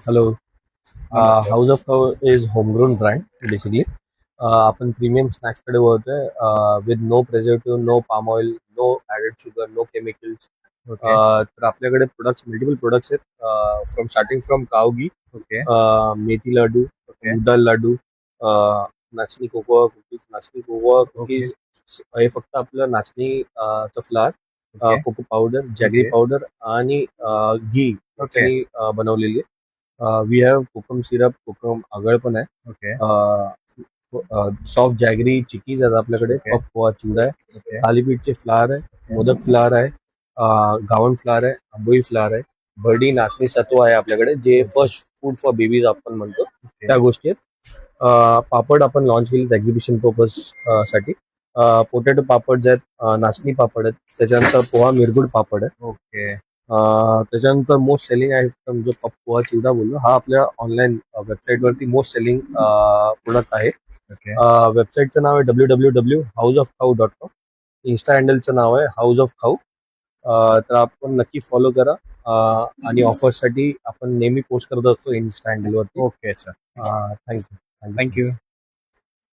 Hello. नमस्कार. House of cow is homegrown brand basically. आपण premium स्नॅक्सकडे वळतोय with no preservative, no palm oil, no added sugar, no chemicals. Okay, तर आपल्याकडे multiple products आहेत from काव घी, ओके, मेथी लाडू, okay, मुगदाल लाडू, नाचणी कोकोआ ओके, कुकीज. हे फक्त आपलं नाचणी चं flour, okay, cocoa powder, jaggery okay, powder आणि घी ओके, याच्यानी बनवलेली आहे. We have kokum syrup, kokum आगळ पण आहे. ओके, सॉफ्ट जॅगरी चिकीज आहेत आपल्याकडे, ओके, पफ चिवडा आहे, ओके, थालीपीठचे फ्लावर आहे, मोदक फ्लावर आहे, गावण फ्लावर आहे, आंबोळी फ्लावर आहे, बर्डी नाचणी सत्व आहे आपल्याकडे, जे फर्स्ट फूड फॉर बेबीज आपण म्हणतो ओके, त्या गोष्टी आहेत. पापड आपण लॉन्च केले एक्झिबिशन पर्पज साठी. पोटॅटो पापड जे आहेत, नाचणी पापड आहेत, त्याच्यानंतर पोहा मिरगुड पापड आहे. ओके, त्याच्यानंतर मोस्ट सेलिंग आयटम जो पोहा चिवडा बोललो, हा आपल्या ऑनलाईन वेबसाईटवरती मोस्ट सेलिंग प्रोडक्ट आहे. ओके. वेबसाईटचं नाव आहे www.houseofcow.com. इन्स्टा हँडलचं नाव आहे हाऊस ऑफ खाऊ. तर आपण नक्की फॉलो करा. आणि ऑफर्ससाठी आपण नेहमी पोस्ट करत असतो इन्स्टा हँडलवरती. Okay sir. Thank you. Thank you.